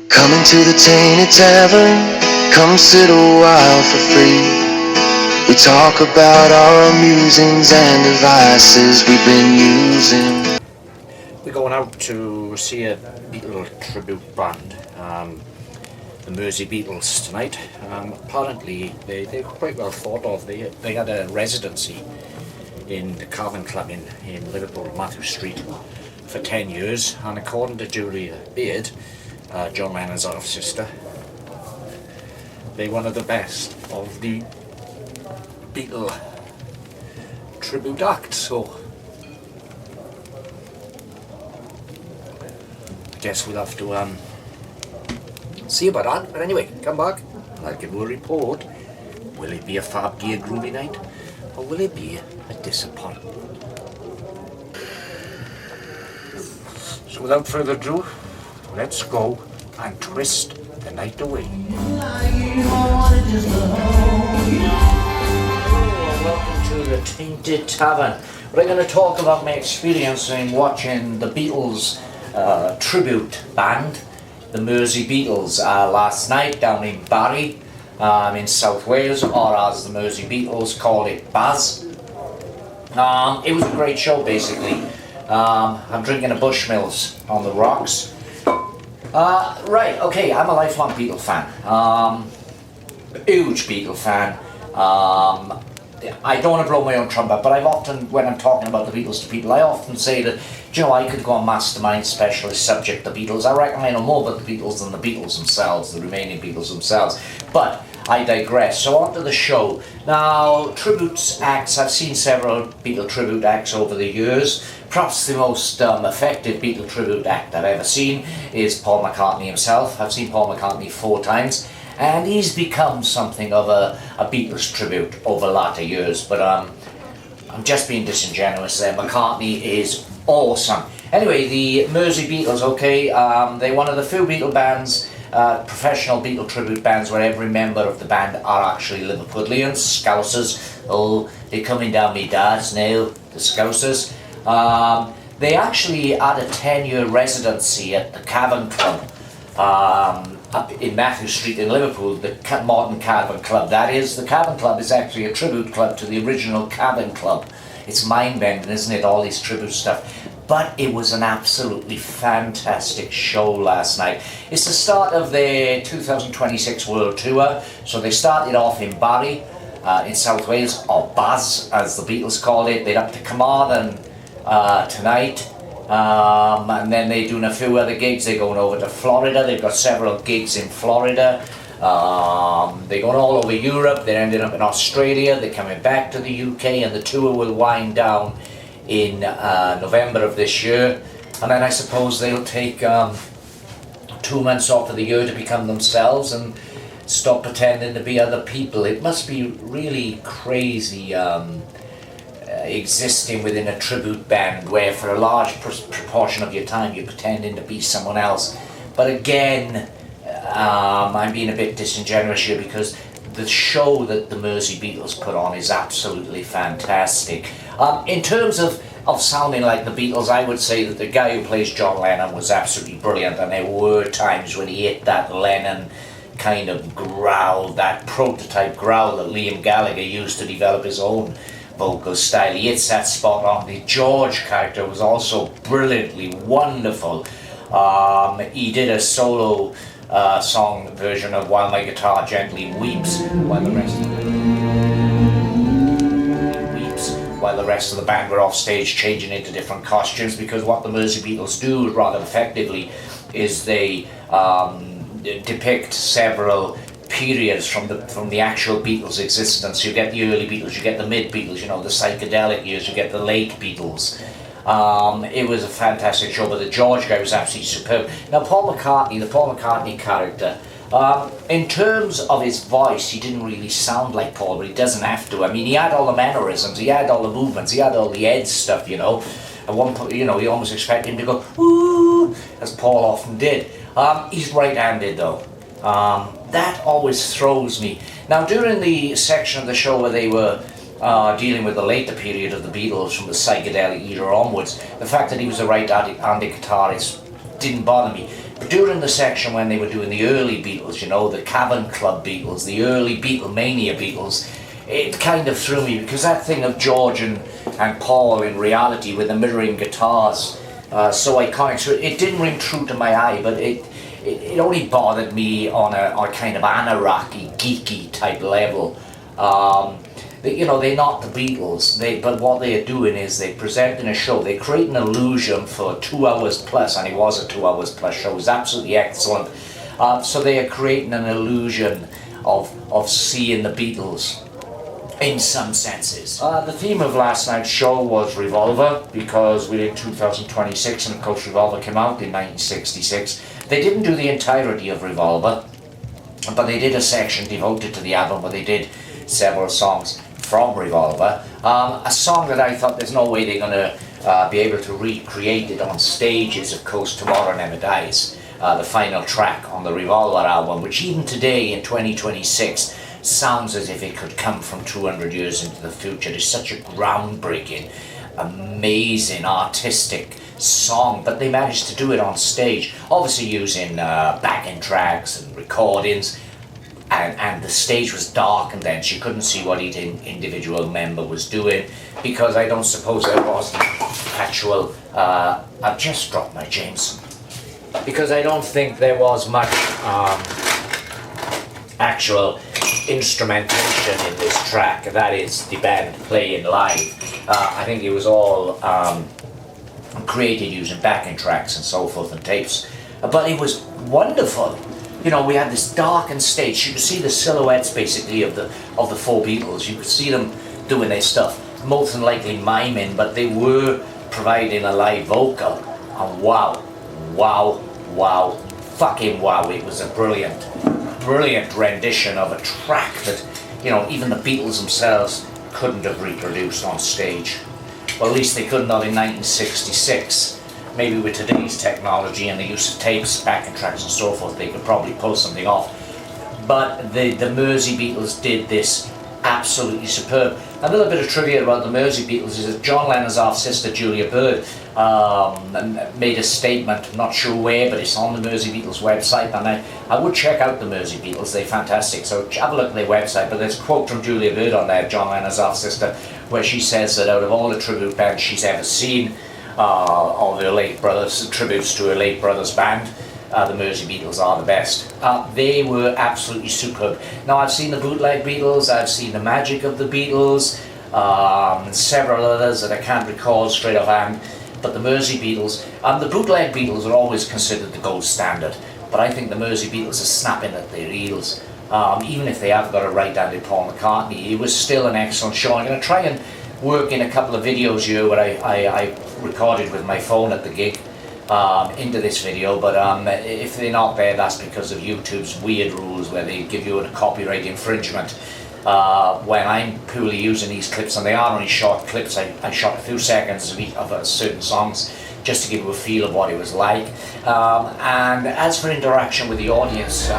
Coming to the Tainted Tavern, come sit a while for free. We talk about our musings and devices we've been using. We're going out to see a Beatle tribute band, the Mersey Beatles tonight. Apparently they're quite well thought of. They had a residency in the Cavern Club in Liverpool, Matthew Street, for 10 years, and according to Julia Beard, John Lennon's half-sister, they're one of the best of the Beatle tribute acts. So I guess we'll have to see about that. But anyway, come back and I'll give you a report. Will it be a fab gear groovy night, or will it be a disappointment? So without further ado, let's go and twist the night away. Welcome to the Tainted Tavern. We're going to talk about my experience in watching the Beatles tribute band, the Mersey Beatles, last night down in Barry, in South Wales, or as the Mersey Beatles called it, Baz. It was a great show, basically. I'm drinking a Bushmills on the rocks. Right, okay, I'm a lifelong Beatle fan. Huge Beatle fan. I don't want to blow my own trumpet, but I've often, when I'm talking about the Beatles to people, I often say that, you know, I could go on mastermind specialist subject the Beatles. I reckon I know more about the Beatles than the Beatles themselves, the remaining Beatles themselves. But I digress. So on to the show. Now, tribute acts, I've seen several Beatle tribute acts over the years. Perhaps the most effective Beatle tribute act I've ever seen is Paul McCartney himself. I've seen Paul McCartney 4 times, and he's become something of a Beatles tribute over latter years. But I'm just being disingenuous there. McCartney is awesome. Anyway, the Mersey Beatles, okay, they're one of the few Beatle bands, professional Beatle tribute bands, where every member of the band are actually Liverpudlians, Scousers. Oh, they're coming down me dads now, the Scousers. They actually had a 10-year residency at the Cavern Club, up in Matthew Street in Liverpool, the modern Cavern Club. That is, the Cavern Club is actually a tribute club to the original Cavern Club. It's mind-bending, isn't it, all these tribute stuff? But it was an absolutely fantastic show last night. It's the start of their 2026 World Tour. So they started off in Barry, in South Wales, or Baz, as the Beatles called it. They're up to Carmarthen tonight. And then they're doing a few other gigs. They're going over to Florida. They've got several gigs in Florida. They're going all over Europe. They're ending up in Australia. They're coming back to the UK, and the tour will wind down in November of this year. And then I suppose they'll take 2 months off of the year to become themselves and stop pretending to be other people. It must be really crazy existing within a tribute band where for a large proportion of your time you're pretending to be someone else. But again, I'm being a bit disingenuous here, because the show that the Mersey Beatles put on is absolutely fantastic. In terms of sounding like the Beatles, I would say that the guy who plays John Lennon was absolutely brilliant, and there were times when he hit that Lennon kind of growl, that prototype growl that Liam Gallagher used to develop his own vocal style. He hits that spot on. The George character was also brilliantly wonderful. He did a solo song version of While My Guitar Gently Weeps, while the rest of the band were off stage changing into different costumes, because what the Mersey Beatles do rather effectively is they depict several periods from the actual Beatles' existence. You get the early Beatles, you get the mid Beatles, you know, the psychedelic years, you get the late Beatles. It was a fantastic show, but the George guy was absolutely superb. Now Paul McCartney, the Paul McCartney character, in terms of his voice, he didn't really sound like Paul, but he doesn't have to. I mean, he had all the mannerisms, he had all the movements, he had all the Ed stuff, you know. At one point, you know, you almost expect him to go, ooh, as Paul often did. He's right-handed though. That always throws me. Now, during the section of the show where they were dealing with the later period of the Beatles from the psychedelic era onwards, the fact that he was a right-handed guitarist didn't bother me. But during the section when they were doing the early Beatles, you know, the Cavern Club Beatles, the early Beatlemania Beatles, it kind of threw me, because that thing of George and Paul in reality with the mirroring guitars, so iconic, so it didn't ring true to my eye, but it only bothered me on a kind of anarchy, geeky type level. You know, they're not the Beatles, but what they're doing is they present in a show, they create an illusion for 2 hours plus, and it was a 2 hours plus show, it was absolutely excellent. So they are creating an illusion of seeing the Beatles in some senses. The theme of last night's show was Revolver, because we're in 2026 and of course Revolver came out in 1966. They didn't do the entirety of Revolver, but they did a section devoted to the album where they did several songs from Revolver. A song that I thought there's no way they're going to be able to recreate it on stage is of course Tomorrow Never Dies, the final track on the Revolver album, which even today in 2026 sounds as if it could come from 200 years into the future. It's such a groundbreaking, amazing, artistic song, but they managed to do it on stage, obviously using backing tracks and recordings, and the stage was dark, and then you couldn't see what each individual member was doing, because I don't suppose there was the actual, I've just dropped my Jameson, because I don't think there was much actual instrumentation in this track, that is the band playing live. I think it was all created using backing tracks and so forth and tapes, but it was wonderful. You know, we had this darkened stage, you could see the silhouettes basically of the 4 Beatles, you could see them doing their stuff, most than likely miming, but they were providing a live vocal, and wow, fucking wow, it was a brilliant rendition of a track that, you know, even the Beatles themselves couldn't have reproduced on stage. Well, at least they could not in 1966. Maybe with today's technology and the use of tapes, backing tracks and so forth, they could probably pull something off. But the Mersey Beatles did this absolutely superb. A little bit of trivia about the Mersey Beatles is that John Lennon's half-sister Julia Bird made a statement, I'm not sure where, but it's on the Mersey Beatles website, and I would check out the Mersey Beatles, they're fantastic, so have a look at their website. But there's a quote from Julia Bird on there, John Lennon's half-sister, where she says that out of all the tribute bands she's ever seen, of her late brothers, tributes to her late brother's band, the Mersey Beatles are the best. They were absolutely superb. Now, I've seen the bootleg Beatles, I've seen the Magic of the Beatles, and several others that I can't recall straight offhand, but the Mersey Beatles, the bootleg Beatles are always considered the gold standard, but I think the Mersey Beatles are snapping at their heels. Even if they have got a right-handed Paul McCartney, it was still an excellent show. I'm going to try and work in a couple of videos here where I recorded with my phone at the gig into this video, but if they're not there, that's because of YouTube's weird rules where they give you a copyright infringement. When I'm purely using these clips, and they are only short clips, I shot a few seconds of certain songs just to give you a feel of what it was like. And as for interaction with the audience,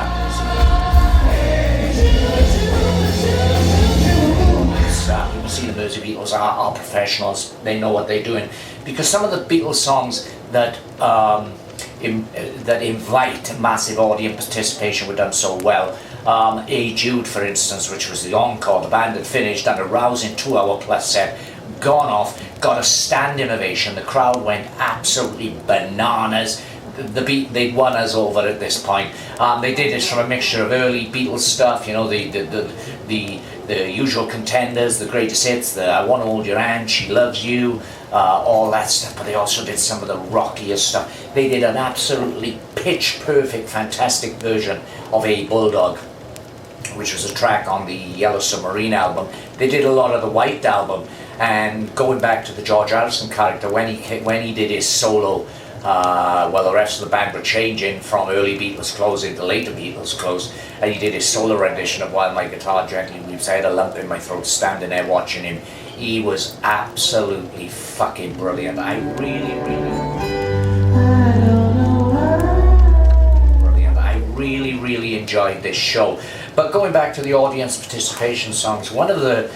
you see the Mersey Beatles are professionals, they know what they're doing, because some of the Beatles songs that that invite massive audience participation were done so well. A Jude, for instance, which was the encore, the band had finished, done a rousing 2-hour plus set, gone off, got a standing ovation, the crowd went absolutely bananas. They'd won us over at this point. They did this from a mixture of early Beatles stuff, you know, the usual contenders, the greatest hits, the I Want to Hold Your Hand, She Loves You, all that stuff, but they also did some of the rockiest stuff. They did an absolutely pitch-perfect, fantastic version of A Bulldog, which was a track on the Yellow Submarine album. They did a lot of the White album, and going back to the George Harrison character, when he did his solo, while the rest of the band were changing from early Beatles clothes into later Beatles clothes, and he did his solo rendition of While My Guitar Gently Weeps. I had a lump in my throat standing there watching him. He was absolutely fucking brilliant. I really enjoyed this show. But going back to the audience participation songs, one of the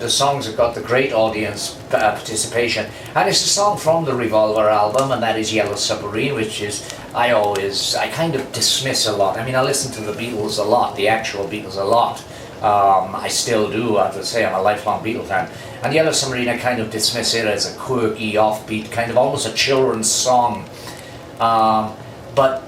songs that got the great audience participation, and it's a song from the Revolver album, and that is Yellow Submarine, which is I kind of dismiss a lot. I mean, I listen to the Beatles a lot, the actual Beatles a lot. I still do, as I say, I'm a lifelong Beatle fan. And Yellow Submarine, I kind of dismiss it as a quirky, offbeat, kind of almost a children's song. But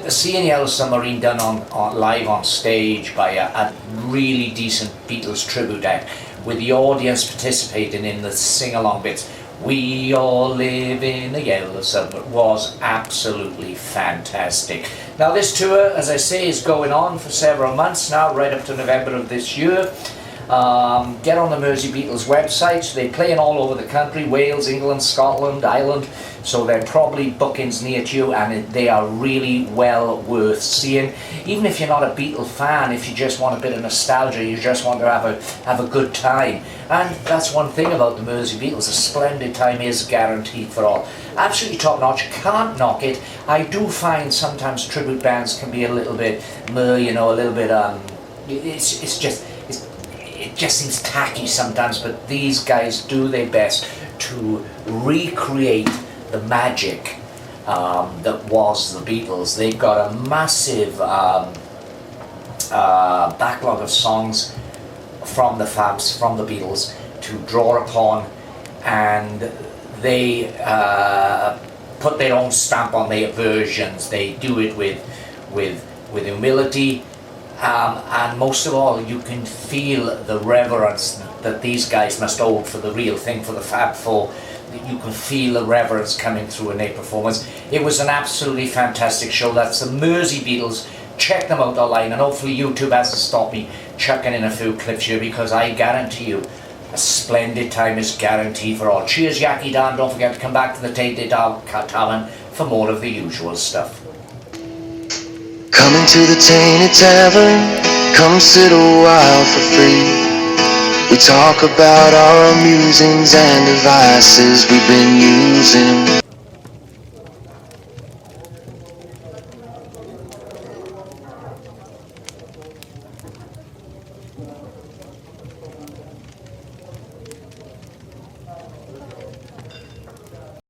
seeing Yellow Submarine done on live on stage by a really decent Beatles tribute act, with the audience participating in the sing-along bits, "We all live in a yellow submarine," was absolutely fantastic. Now this tour, as I say, is going on for several months now, right up to November of this year. Get on the Mersey Beatles website. They're playing all over the country: Wales, England, Scotland, Ireland. So they're probably bookings near to you, and they are really well worth seeing. Even if you're not a Beatle fan, if you just want a bit of nostalgia, you just want to have a good time. And that's one thing about the Mersey Beatles: a splendid time is guaranteed for all. Absolutely top notch, can't knock it. I do find sometimes tribute bands can be a little bit, you know, a little bit, it just seems tacky sometimes, but these guys do their best to recreate the magic that was the Beatles. They've got a massive backlog of songs from the Fabs, from the Beatles, to draw upon, and they put their own stamp on their versions. They do it with humility. And most of all, you can feel the reverence that these guys must hold for the real thing, for the Fab Four. You can feel the reverence coming through in their performance. It was an absolutely fantastic show. That's the Mersey Beatles. Check them out online, and hopefully YouTube hasn't stopped me chucking in a few clips here, because I guarantee you a splendid time is guaranteed for all. Cheers, Yaki Dan. Don't forget to come back to the Tainted Tavern for more of the usual stuff. Coming to the Tainted Tavern, come sit a while for free. We talk about our musings and devices we've been using.